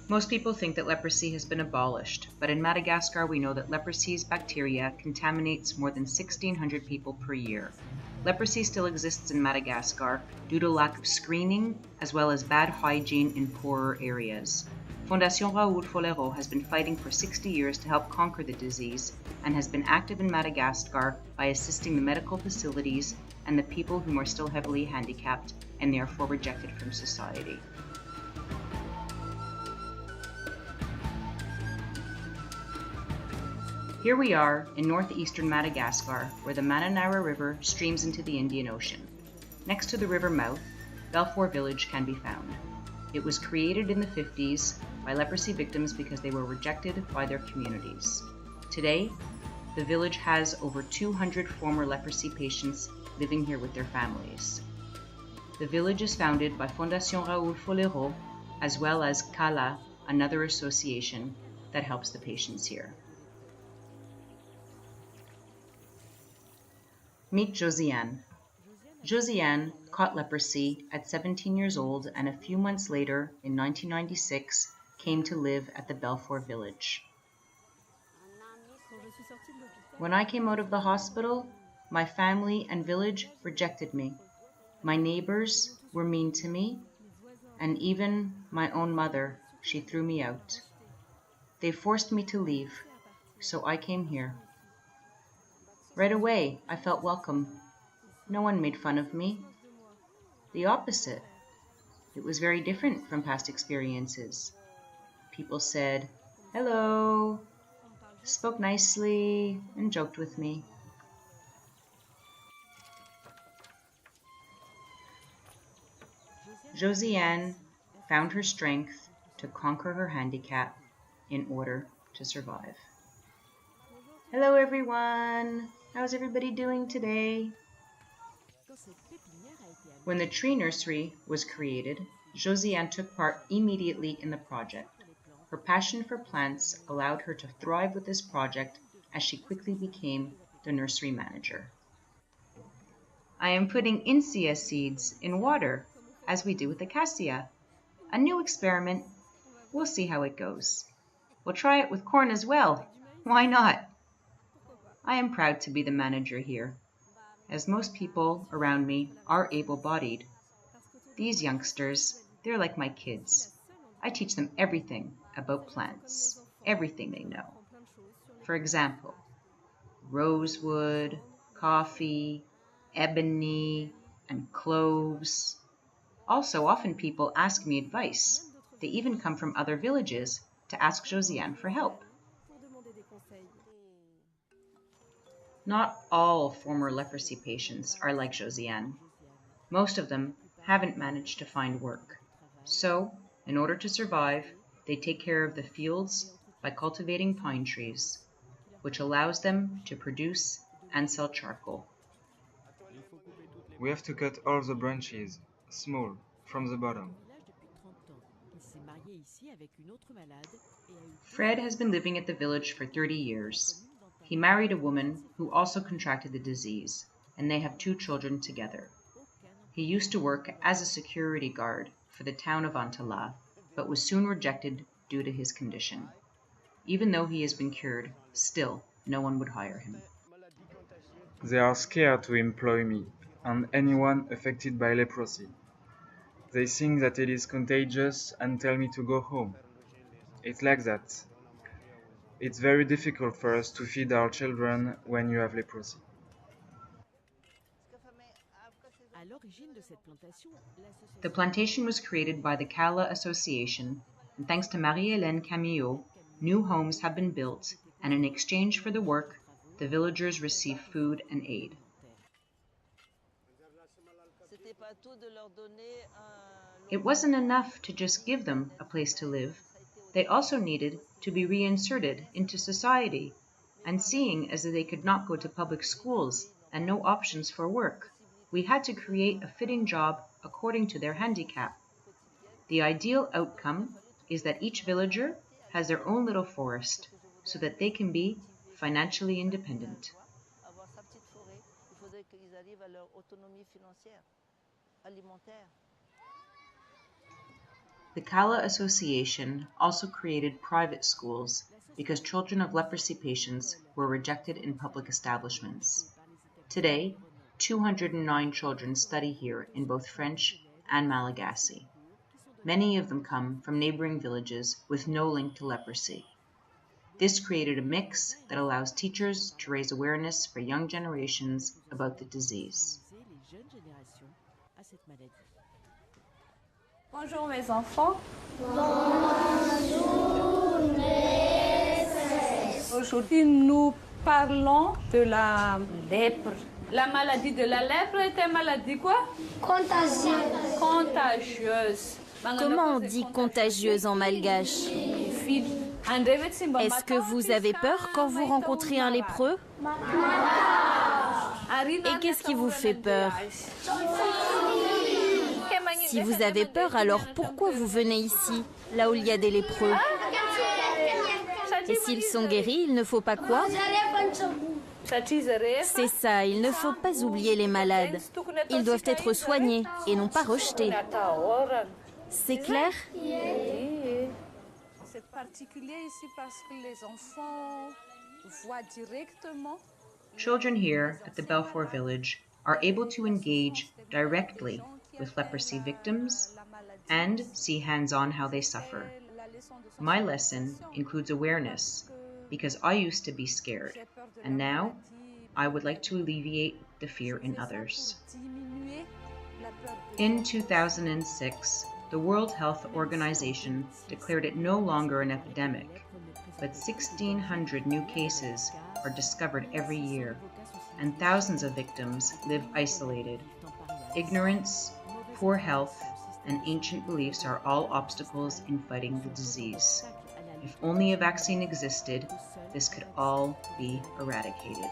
Most people think that leprosy has been abolished, but in Madagascar we know that leprosy's bacteria contaminates more than 1,600 people per year. Leprosy still exists in Madagascar due to lack of screening as well as bad hygiene in poorer areas. Fondation Raoul Folero has been fighting for 60 years to help conquer the disease and has been active in Madagascar by assisting the medical facilities and the people whom are still heavily handicapped and therefore rejected from society. Here we are in northeastern Madagascar, where the Mananara River streams into the Indian Ocean. Next to the river mouth, Belfort village can be found. It was created in the 50s by leprosy victims because they were rejected by their communities. Today, the village has over 200 former leprosy patients living here with their families. The village is founded by Fondation Raoul Folero, as well as C.A.L.A, another association that helps the patients here. Meet Josiane. Josiane caught leprosy at 17 years old and a few months later, in 1996, came to live at the Belfort village. When I came out of the hospital, my family and village rejected me. My neighbors were mean to me, and even my own mother, she threw me out. They forced me to leave, so I came here. Right away, I felt welcome. No one made fun of me. The opposite. It was very different from past experiences. People said, "Hello," spoke nicely, and joked with me. Josiane found her strength to conquer her handicap in order to survive. Hello everyone! How's everybody doing today? When the tree nursery was created, Josiane took part immediately in the project. Her passion for plants allowed her to thrive with this project as she quickly became the nursery manager. I am putting Insia seeds in water, as we do with the cassia. A new experiment. We'll see how it goes. We'll try it with corn as well. Why not? I am proud to be the manager here, as most people around me are able-bodied. These youngsters, they're like my kids. I teach them everything about plants, everything they know. For example, rosewood, coffee, ebony, and cloves. Also, often people ask me advice. They even come from other villages to ask Josiane for help. Not all former leprosy patients are like Josiane. Most of them haven't managed to find work. So, in order to survive, they take care of the fields by cultivating pine trees, which allows them to produce and sell charcoal. We have to cut all the branches, small, from the bottom. Fred has been living at the village for 30 years. He married a woman who also contracted the disease, and they have 2 children together. He used to work as a security guard for the town of Antalaha, but was soon rejected due to his condition. Even though he has been cured, still no one would hire him. They are scared to employ me and anyone affected by leprosy. They think that it is contagious and tell me to go home. It's like that. It's very difficult for us to feed our children when you have leprosy. The plantation was created by the C.A.L.A Association, and thanks to Marie-Hélène Camillot, new homes have been built, and in exchange for the work, the villagers receive food and aid. It wasn't enough to just give them a place to live. They also needed to be reinserted into society, and seeing as they could not go to public schools and no options for work, we had to create a fitting job according to their handicap. The ideal outcome is that each villager has their own little forest so that they can be financially independent. The C.A.L.A Association also created private schools because children of leprosy patients were rejected in public establishments. Today, 209 children study here in both French and Malagasy. Many of them come from neighboring villages with no link to leprosy. This created a mix that allows teachers to raise awareness for young generations about the disease. Bonjour mes enfants. Bonjour maîtresse. Aujourd'hui nous parlons de la lèpre. La maladie de la lèpre est une maladie quoi? Contagieuse. Contagieuse. Comment on dit contagieuse en malgache? Est-ce que vous avez peur quand vous rencontrez un lépreux? Et qu'est-ce qui vous fait peur? Si vous avez peur, alors pourquoi vous venez ici, là où il y a des lépreux? Et s'ils sont guéris, il ne faut pas quoi? C'est ça, il ne faut pas oublier les malades. Ils doivent être soignés et non pas rejetés. C'est clair? C'est particulier ici parce que les enfants voient directement. Children here at the Belfour village are able to engage directly with leprosy victims and see hands-on how they suffer. My lesson includes awareness because I used to be scared, and now I would like to alleviate the fear in others. In 2006, the World Health Organization declared it no longer an epidemic, but 1,600 new cases are discovered every year, and thousands of victims live isolated. Ignorance, poor health, and ancient beliefs are all obstacles in fighting the disease. If only a vaccine existed, this could all be eradicated.